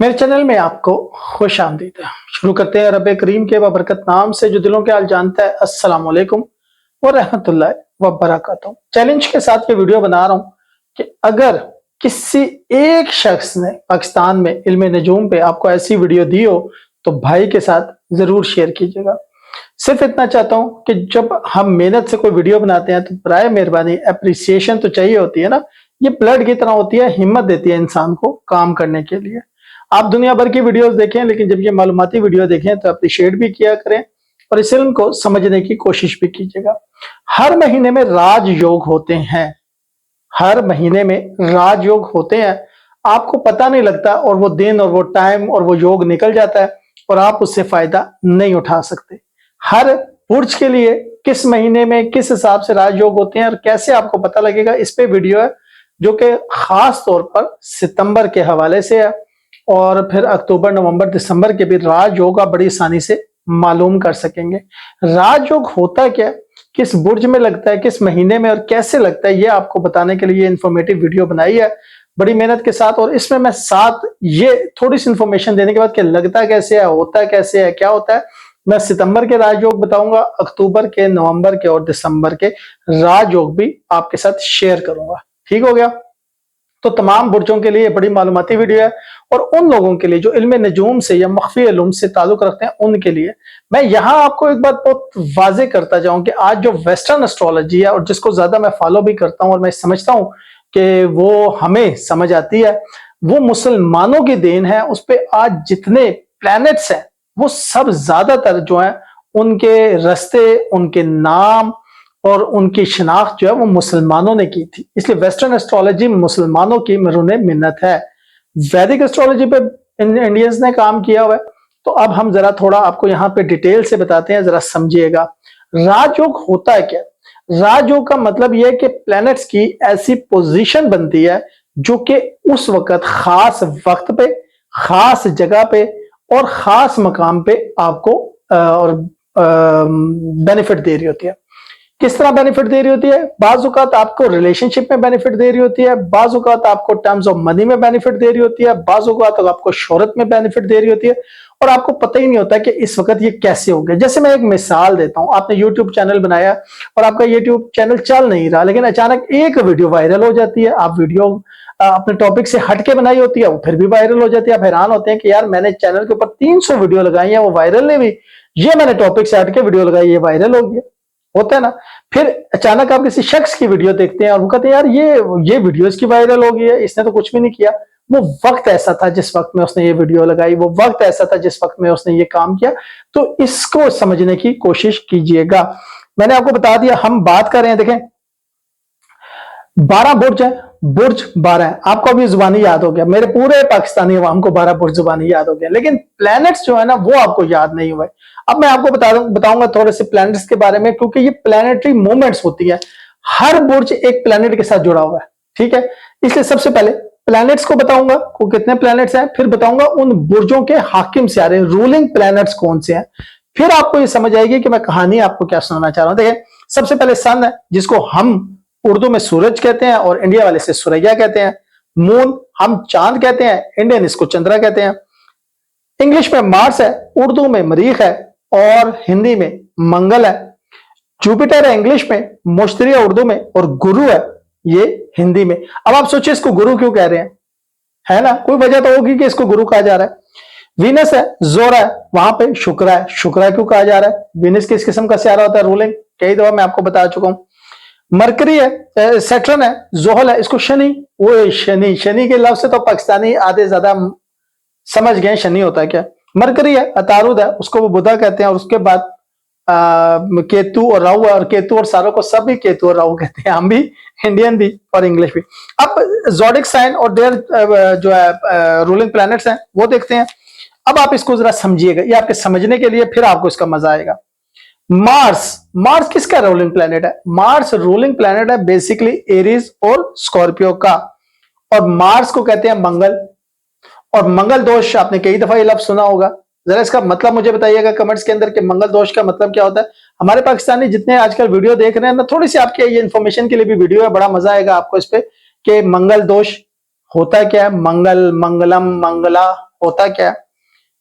मेरे चैनल में आपको खुश आमदीद है। शुरू करते हैं रब करीम के बरकत नाम से जो दिलों के हाल जानता है। अस्सलाम वालेकुम व रहमतुल्लाहि व बरकातहू। चैलेंज के साथ ये वीडियो बना रहा हूँ कि अगर किसी एक शख्स ने पाकिस्तान में इल्म नजूम पे आपको ऐसी वीडियो दी हो तो भाई के साथ जरूर शेयर कीजिएगा। सिर्फ इतना चाहता हूँ कि जब हम मेहनत से कोई वीडियो बनाते हैं तो बराए मेहरबानी अप्रिसिएशन तो चाहिए होती है ना। ये ब्लड की तरह होती है, हिम्मत देती है इंसान को काम करने के लिए। आप दुनिया भर की वीडियोस देखें लेकिन जब ये मालूमाती वीडियो देखें तो अप्रिशिएट भी किया करें और इस इल्म को समझने की कोशिश भी कीजिएगा। हर महीने में राजयोग होते हैं, हर महीने में राजयोग होते हैं। आपको पता नहीं लगता और वो दिन और वो टाइम और वो योग निकल जाता है और आप उससे फायदा नहीं उठा सकते। हर बुर्ज के लिए किस महीने में किस हिसाब से राजयोग होते हैं और कैसे आपको पता लगेगा, इस पे वीडियो है जो कि खास तौर पर सितंबर के हवाले से है और फिर अक्टूबर नवंबर दिसंबर के भी राजयोग आप बड़ी आसानी से मालूम कर सकेंगे। राजयोग होता क्या, किस बुर्ज में लगता है, किस महीने में और कैसे लगता है, ये आपको बताने के लिए इंफॉर्मेटिव वीडियो बनाई है बड़ी मेहनत के साथ। और इसमें मैं साथ ये थोड़ी सी इंफॉर्मेशन देने के बाद कि लगता कैसे है, होता कैसे है, क्या होता है, मैं सितंबर के राजयोग बताऊंगा, अक्टूबर के, नवंबर के और दिसंबर के राजयोग भी आपके साथ शेयर करूंगा। ठीक हो गया? तो तमाम बुर्जों के लिए बड़ी मालूमाती वीडियो है और उन लोगों के लिए जो इल्म नजूम से या मख्फी इल्म से ताल्लुक रखते हैं उनके लिए मैं यहां आपको एक बात बहुत वाजे करता जाऊं कि आज जो वेस्टर्न एस्ट्रोलॉजी है और जिसको ज्यादा मैं फॉलो भी करता हूं और मैं समझता हूं कि वो हमें समझ आती है, वो मुसलमानों की देन है। उस पर आज जितने प्लैनेट्स हैं वो सब ज्यादातर जो है उनके रास्ते, उनके नाम और उनकी शिनाख्त जो है वो मुसलमानों ने की थी। इसलिए वेस्टर्न एस्ट्रोलॉजी मुसलमानों की मरून मिन्नत है। वैदिक एस्ट्रोलॉजी पे इंडियंस ने काम किया हुआ है। तो अब हम जरा थोड़ा आपको यहाँ पे डिटेल से बताते हैं, जरा समझिएगा। राजयोग होता है क्या? राजयोग का मतलब यह है कि प्लैनेट्स की ऐसी पोजीशन बनती है जो कि उस वक्त खास वक्त पे, खास जगह पे और खास मकाम पे आपको और बेनिफिट दे रही होती है। किस तरह बेनिफिट दे रही होती है? बाजुकात आपको रिलेशनशिप में बेनिफिट दे रही होती है, बाजुकात आपको टर्म्स ऑफ मनी में बेनिफिट दे रही होती है, बाजुकात आपको शोहरत में बेनिफिट दे रही होती है और आपको पता ही नहीं होता कि इस वक्त ये कैसे हो गया। जैसे मैं एक मिसाल देता हूं, आपने यूट्यूब चैनल बनाया और आपका यूट्यूब चैनल चल नहीं रहा लेकिन अचानक एक वीडियो वायरल हो जाती है। आप वीडियो अपने टॉपिक से हटके बनाई होती है, वो फिर भी वायरल हो जाती है। आप हैरान होते हैं कि यार मैंने चैनल के ऊपर 300 वीडियो लगाई है, वो वायरल नहीं हुई, ये मैंने टॉपिक से हटके वीडियो लगाई, ये वायरल हो गया। होता है ना। फिर अचानक आप किसी शख्स की वीडियो देखते हैं और वो कहते हैं यार ये वीडियो इसकी वायरल हो गई है, इसने तो कुछ भी नहीं किया। वो वक्त ऐसा था जिस वक्त में उसने ये वीडियो लगाई, वो वक्त ऐसा था जिस वक्त में उसने ये काम किया। तो इसको समझने की कोशिश कीजिएगा। मैंने आपको बता दिया, हम बात कर रहे हैं, देखें 12 बुर्ज है, बुर्ज 12 है। आपको अभी जुबानी याद हो गया, मेरे पूरे पाकिस्तानी अवाम को 12 बुर्ज जुबानी याद हो गया, लेकिन प्लैनेट्स जो है ना वो आपको याद नहीं हुए। अब मैं आपको बताऊंगा थोड़े से प्लैनेट्स के बारे में, क्योंकि ये प्लैनेटरी मूवमेंट्स होती है। हर बुर्ज एक प्लैनेट के साथ जुड़ा हुआ है, ठीक है। इसलिए सबसे पहले प्लैनेट्स को बताऊंगा वो कितने प्लैनेट्स हैं, फिर बताऊंगा उन बुर्जों के हाकिम सियारे, रूलिंग प्लैनेट्स कौन से हैं। फिर आपको ये समझ आएगी कि मैं कहानी आपको क्या सुनाना चाह रहा हूं। देखिए सबसे पहले सन है, जिसको हम उर्दू में सूरज कहते हैं और इंडिया वाले से सुरैया कहते हैं। मून हम चांद कहते हैं, इंडियन इसको चंद्रा कहते हैं। इंग्लिश में मार्स है, उर्दू में मरीख है और हिंदी में मंगल है। जुपिटर है इंग्लिश में, मुश्तरी है उर्दू में और गुरु है ये हिंदी में। अब आप सोचिए इसको गुरु क्यों कह रहे हैं, है ना, कोई वजह तो होगी कि इसको गुरु कहा जा रहा है। वीनस है, जोरा है, वहां पे शुक्र है, शुक्र क्यों कहा जा रहा है? वीनस किस किस्म का सियारा होता है, रूलिंग, कई दफा मैं आपको बता चुका हूं। मरकरी है, सैटर्न है, जोहल है, इसको शनि, वो शनि, शनि के लफ्ज से तो पाकिस्तानी आधे ज्यादा समझ गए शनि होता है क्या। मरकरी है, अतारुद है, उसको वो बुधा कहते हैं। और उसके बाद केतु और राहु है, और केतु और सारों को सभी केतु और राहु कहते हैं, हम भी, इंडियन भी और इंग्लिश भी। अब जोडिक साइन और देयर जो है रूलिंग प्लैनेट्स हैं वो देखते हैं। अब आप इसको जरा समझिएगा, ये आपके समझने के लिए, फिर आपको इसका मजा आएगा। मार्स, मार्स किसका रूलिंग प्लैनेट है? मार्स रूलिंग प्लैनेट है बेसिकली एरीज और स्कॉर्पियो का, और मार्स को कहते हैं मंगल। और मंगल दोष आपने कई दफा ये लफ्ज सुना होगा, जरा इसका मतलब मुझे बताइएगा कमेंट्स के अंदर कि मंगल दोष का मतलब क्या होता है। हमारे पाकिस्तानी जितने आजकल वीडियो देख रहे हैं ना, थोड़ी सी आपके ये इन्फॉर्मेशन के लिए भी वीडियो है, बड़ा मजा आएगा आपको इस पे कि मंगल दोष होता क्या है। मंगल, मंगलम, मंगला होता क्या है?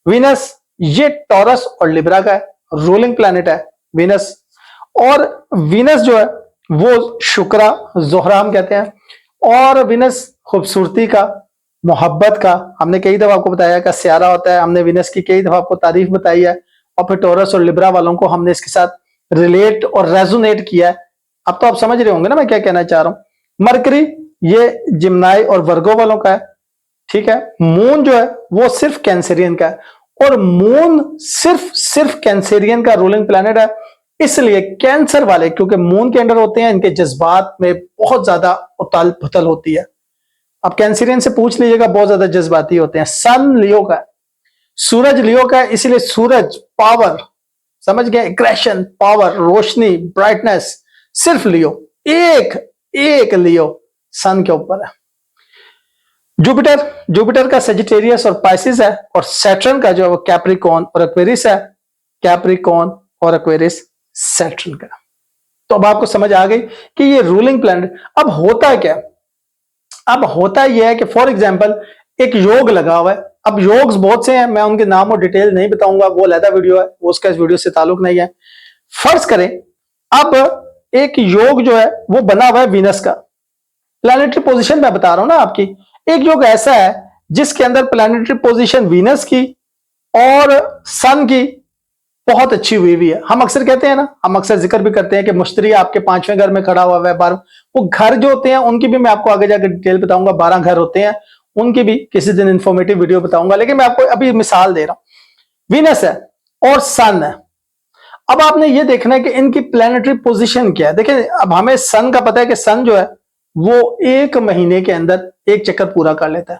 वीनस ये टॉरस और लिब्रा का है, रूलिंग प्लैनेट है वीनस। और वीनस जो है वो शुक्रा, जोहरा हम कहते हैं। और वीनस खूबसूरती का, मोहब्बत का, हमने कई दफा आपको बताया का स्यारा होता है, हमने वीनस की कई दफा आपको तारीफ बताई है। और फिर टॉरस और लिब्रा वालों को हमने इसके साथ रिलेट और रेजोनेट किया है। अब तो आप समझ रहे होंगे ना मैं क्या कहना चाह रहा हूं। मरकरी ये जिम्नाई और वर्गो वालों का है, ठीक है। मून जो है वो सिर्फ कैंसेरियन का है, और मून सिर्फ कैंसेरियन का रूलिंग प्लैनेट है। इसलिए कैंसर वाले क्योंकि मून के अंडर होते हैं, इनके जज्बात में बहुत ज्यादा उथल पुथल होती है। अब कैंसेरियन से पूछ लीजिएगा, बहुत ज्यादा जज्बाती होते हैं। सन लियो का है, सूरज लियो का है, इसलिए सूरज पावर, समझ गए, एग्रेशन, पावर, रोशनी, ब्राइटनेस, सिर्फ लियो, एक लियो सन के ऊपर है। जुपिटर का सेजिटेरियस और पाइसिस है, और सैटर्न का जो है वो कैप्रिकॉर्न और एक्वेरिस है, कैप्रिकॉर्न और एक्वेरिस सैटर्न का। तो अब आपको समझ आ गई कि ये रूलिंग प्लैनेट। अब होता क्या, अब होता यह है कि फॉर एग्जांपल एक योग लगा हुआ है। अब योग्स बहुत से हैं, मैं उनके नाम और डिटेल नहीं बताऊंगा, वो अलग वीडियो है, वो उसका इस वीडियो से ताल्लुक नहीं है। फर्ज करें अब एक योग जो है वो बना हुआ है वीनस का, प्लैनेटरी पोजीशन मैं बता रहा हूं ना आपकी। एक योग ऐसा है जिसके अंदर प्लैनेटरी पोजीशन वीनस की और सन की बहुत अच्छी हुई हुई है। हम अक्सर कहते हैं ना, हम अक्सर जिक्र भी करते हैं कि मुश्तरी आपके 5वें घर में खड़ा हुआ है, 12 वो घर जो होते हैं उनकी भी मैं आपको आगे जाकर डिटेल बताऊंगा। 12 घर होते हैं, उनकी भी किसी दिन इंफॉर्मेटिव वीडियो बताऊंगा, लेकिन मैं आपको अभी मिसाल दे रहा हूं। वीनस है और सन है। अब आपने ये देखना है कि इनकी प्लैनेटरी पोजीशन क्या है। देखिए अब हमें सन का पता है कि सन जो है वो 1 महीने के अंदर एक चक्कर पूरा कर लेता है।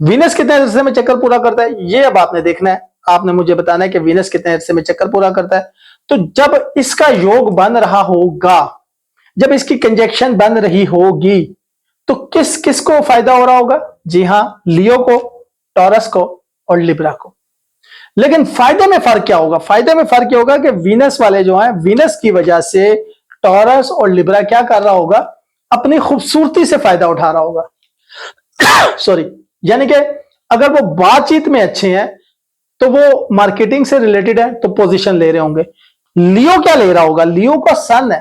वीनस कितने अरसे में चक्कर पूरा करता है ये अब आपने देखना है, आपने मुझे बताना है कि वीनस कितने अरसे में चक्कर पूरा करता है। तो जब इसका योग बन रहा होगा, जब इसकी कंजक्शन बन रही होगी, तो किस किस को फायदा हो रहा होगा? जी हां, लियो को, टॉरस को और लिब्रा को। लेकिन फायदे में फर्क क्या होगा? फायदे में फर्क क्या होगा कि वीनस वाले जो हैं, वीनस की वजह से टॉरस और लिब्रा क्या कर रहा होगा? अपनी खूबसूरती से फायदा उठा रहा होगा। सॉरी, यानी कि अगर वो बातचीत में अच्छे हैं तो वो मार्केटिंग से रिलेटेड है तो पोजीशन ले रहे होंगे। लियो क्या ले रहा होगा? लियो का सन है।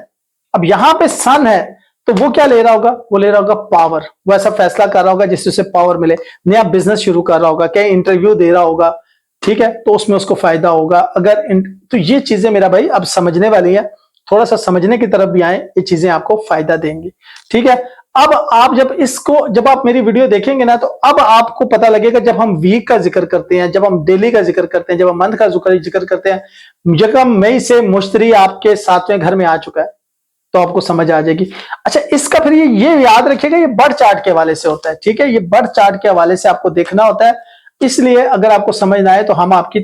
अब यहां पे सन है तो वो क्या ले रहा होगा? वो ले रहा होगा पावर। वो ऐसा फैसला कर रहा होगा जिससे उसे पावर मिले, नया बिजनेस शुरू कर रहा होगा, क्या इंटरव्यू दे रहा होगा, ठीक है, तो उसमें उसको फायदा होगा। अगर तो ये चीजें मेरा भाई अब समझने वाली है, थोड़ा सा समझने की तरफ भी आए, ये चीजें आपको फायदा देंगी, ठीक है। अब आप जब आप मेरी वीडियो देखेंगे ना, तो अब आपको पता लगेगा, जब हम वीक का जिक्र करते हैं, जब हम डेली का जिक्र करते हैं, जब हम मंथ का जिक्र करते हैं, जब मई से मुश्तरी आपके 7वें घर में आ चुका है, तो आपको समझ आ जाएगी। अच्छा, इसका फिर ये याद रखिएगा, ये बर्थ चार्ट के हवाले से होता है, ठीक है, ये बर्थ चार्ट के हवाले से आपको देखना होता है। इसलिए अगर आपको समझ ना आए तो हम आपकी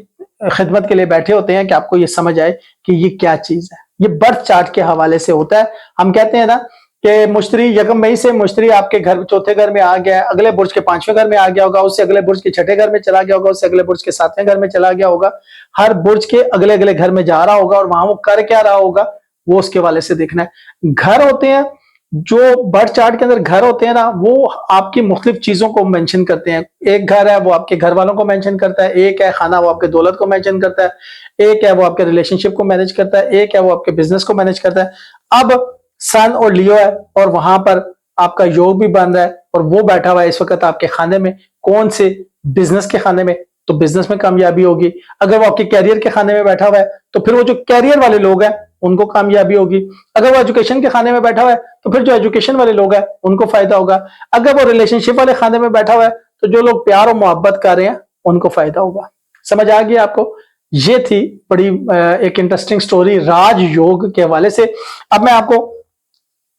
खिदमत के लिए बैठे होते हैं कि आपको ये समझ आए कि ये क्या चीज है। ये बर्थ चार्ट के हवाले से होता है। हम कहते हैं ना कि मुश्तरी 1 मई से मुश्तरी आपके घर 4थे घर में आ गया है, अगले बुर्ज के 5वें घर में आ गया होगा, उससे अगले बुर्ज के 6ठे घर में चला गया होगा, उससे अगले बुर्ज के 7वें घर में चला गया होगा, हर बुर्ज के अगले अगले घर में जा रहा होगा, और वहां वो कर क्या रहा होगा वो उसके वाले से देखना है। घर होते हैं जो बर्थ चार्ट के अंदर घर होते हैं ना, वो आपकी मुख्तलिफ चीजों को मेंशन करते हैं। एक घर है वो आपके घर वालों को मेंशन करता है, एक है खाना वो आपके दौलत को मेंशन करता है, एक है वो आपके रिलेशनशिप को मैनेज करता है, एक है वो आपके बिजनेस को मैनेज करता है। अब सन और लियो है और वहां पर आपका योग भी बन रहा है, और वो बैठा हुआ है इस वक्त आपके खाने में, कौन से? बिजनेस के खाने में, तो बिजनेस में कामयाबी होगी। अगर वो आपके कैरियर के खाने में बैठा हुआ है तो फिर वो जो कैरियर वाले लोग हैं उनको कामयाबी होगी। अगर वो एजुकेशन के खाने में बैठा हुआ है तो फिर जो एजुकेशन वाले लोग हैं उनको फायदा होगा। अगर वो रिलेशनशिप वाले खाने में बैठा हुआ है तो जो लोग प्यार और मोहब्बत कर रहे हैं उनको फायदा होगा। समझ आ गया आपको? ये थी बड़ी एक इंटरेस्टिंग स्टोरी राजयोग के हवाले से। अब मैं आपको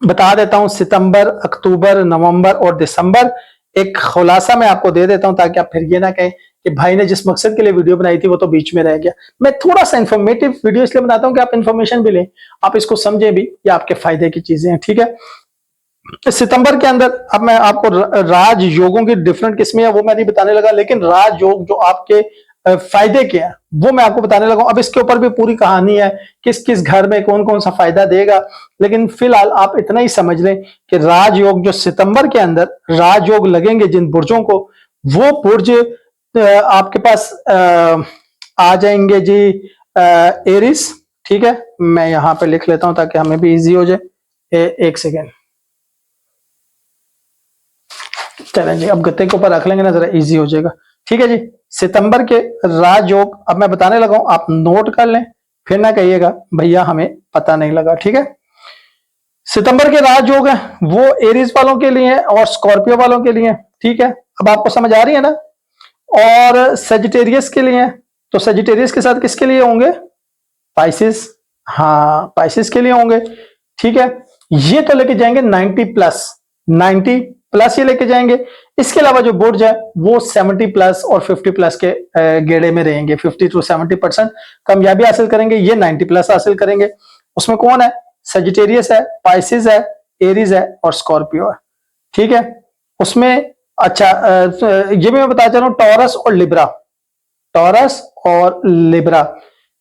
बता देता हूं सितंबर, अक्टूबर, नवंबर और दिसंबर एक खुलासा मैं आपको दे देता हूं, ताकि आप फिर ये ना कहें कि भाई ने जिस मकसद के लिए वीडियो बनाई थी वो तो बीच में रह गया। मैं थोड़ा सा इंफॉर्मेटिव वीडियो इसलिए बनाता हूं कि आप इंफॉर्मेशन भी लें, आप इसको समझें भी, ये आपके फायदे की चीजें हैं, ठीक है। सितंबर के अंदर अब मैं आपको राज योगों की डिफरेंट किस्में है वो मैं नहीं बताने लगा, लेकिन राज योग जो आपके फायदे के हैं वो मैं आपको बताने लगा। अब इसके ऊपर भी पूरी कहानी है, किस किस घर में कौन कौन सा फायदा देगा, लेकिन फिलहाल आप इतना ही समझ लें कि राजयोग जो सितंबर के अंदर राजयोग लगेंगे जिन बुर्जों को, वो बुर्ज आपके पास आ जाएंगे जी एरिस। ठीक है, मैं यहां पे लिख लेता हूं ताकि हमें भी इजी हो जाए। एक सेकेंड, चलें जी, अब गत्ते के ऊपर रख लेंगे ना, जरा इजी हो जाएगा। ठीक है जी, सितंबर के राजयोग अब मैं बताने लगा हूं, आप नोट कर लें, फिर ना कहिएगा भैया हमें पता नहीं लगा। ठीक है, सितंबर के राजयोग है वो एरीज वालों के लिए है और स्कॉर्पियो वालों के लिए है। ठीक है, अब आपको समझ आ रही है ना। और सेजिटेरियस के लिए है, तो सेजिटेरियस के साथ किसके लिए होंगे? पाइसिस। हाँ, पाइसिस के लिए होंगे। ठीक है, ये तो लेके जाएंगे 90 प्लस, 90 प्लस ये लेके जाएंगे। इसके अलावा जो बुर्ज है वो 70 प्लस और 50 प्लस के गेड़े में रहेंगे। 50 to 70% कामयाबी हासिल करेंगे, ये 90 प्लस हासिल करेंगे। उसमें कौन है? सेजिटेरियस है, पाइसिस है, एरीज है और स्कॉर्पियो है। ठीक है, उसमें अच्छा ये भी मैं बता चल रहा हूं, टॉरस और लिब्रा, टॉरस और लिब्रा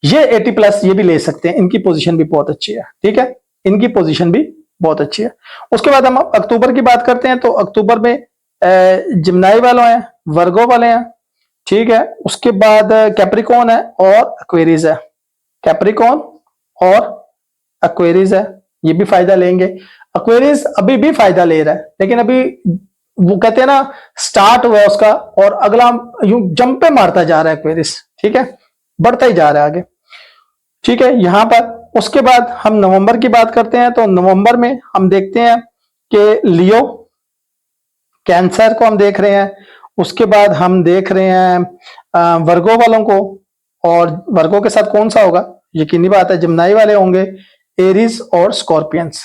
ये 80 प्लस ये भी ले सकते हैं, इनकी पोजीशन भी बहुत अच्छी है। ठीक है, इनकी पोजीशन भी बहुत अच्छी है। उसके बाद हम अक्टूबर की बात करते हैं, तो अक्टूबर में जिम्नाई वाले हैं, वर्गो वाले हैं। ठीक है, उसके बाद कैप्रिकॉन है और एक्वेरियस है। कैप्रिकॉन और एक्वेरियस है, ये भी फायदा लेंगे। एक्वेरियस अभी भी फायदा ले रहा है, लेकिन अभी वो कहते हैं ना स्टार्ट हुआ है उसका, और अगला यूं जंप पे मारता जा रहा है एक्वेरियस। ठीक है, बढ़ता ही जा रहा है आगे। ठीक है, यहां पर उसके बाद हम नवंबर की बात करते हैं, तो नवंबर में हम देखते हैं कि लियो, कैंसर को हम देख रहे हैं। उसके बाद हम देख रहे हैं वर्गो वालों को, और वर्गो के साथ कौन सा होगा? यकीनी बात है जिम्नाई वाले होंगे, एरीज और स्कॉर्पियंस,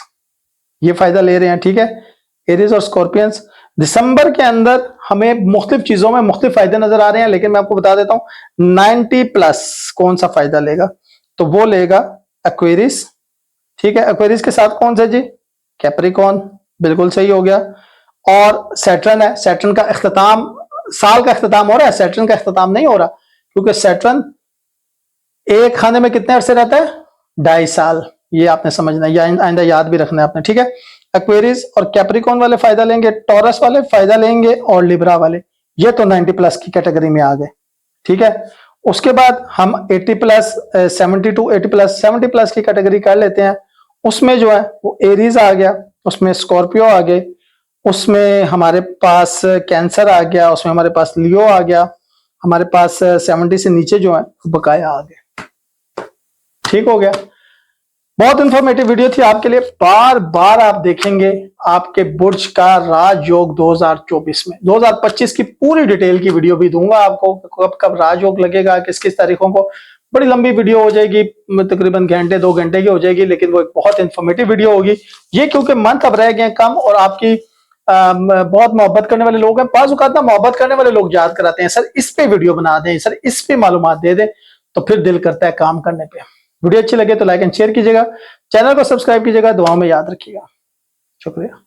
ये फायदा ले रहे हैं। ठीक है, एरीज और स्कॉर्पियंस। दिसंबर के अंदर हमें मुख्तलिफ चीजों में मुख्तलिफ फायदे नजर आ रहे हैं, लेकिन मैं आपको बता देता हूं 90 प्लस कौन सा फायदा लेगा, तो वो लेगा एक्वेरियस। ठीक है, एक्वेरियस के साथ कौन सा जी? कैप्रिकॉन, बिल्कुल सही हो गया। और सैटर्न है, सैटर्न का इख्तिताम, साल का इख्तिताम हो रहा है, सैटर्न का इख्तिताम नहीं हो रहा, क्योंकि सैटर्न एक खाने में कितने अरसे रहता है? 2.5 साल। ये आपने समझना है, आइंदा याद भी रखना है आपने। ठीक है, एक्वेरियस और कैप्रिकॉन वाले फायदा लेंगे, टॉरस वाले फायदा लेंगे और लिब्रा वाले, ये तो 90 प्लस की कैटेगरी में आ गए। ठीक है, उसके बाद हम 80 प्लस 70 टू 80 प्लस 70 प्लस की कैटेगरी कर लेते हैं। उसमें जो है वो एरीज आ गया, उसमें स्कॉर्पियो आ गए, उसमें हमारे पास कैंसर आ गया, उसमें हमारे पास लियो आ गया, हमारे पास 70 से नीचे जो है बकाया आ गए। ठीक हो गया, बहुत इंफॉर्मेटिव वीडियो थी आपके लिए। बार बार आप देखेंगे आपके बुर्ज का राजयोग 2024 में। 2025 की पूरी डिटेल की वीडियो भी दूंगा आपको, कब कब राजयोग लगेगा, किस किस तारीखों को। बड़ी लंबी वीडियो हो जाएगी, तकरीबन घंटे 2 घंटे की हो जाएगी, लेकिन वो एक बहुत इंफॉर्मेटिव वीडियो होगी। ये क्योंकि मंथ अब रह गए कम, और आपकी बहुत मोहब्बत करने वाले लोग हैं। बाज़ औक़ात ना मोहब्बत करने वाले लोग याद कराते हैं, सर इस पे वीडियो बना दें, सर इस पे मालूमात दे दें, तो फिर दिल करता है काम करने पे। वीडियो अच्छी लगे तो लाइक एंड शेयर कीजिएगा, चैनल को सब्सक्राइब कीजिएगा, दुआओं में याद रखिएगा। शुक्रिया।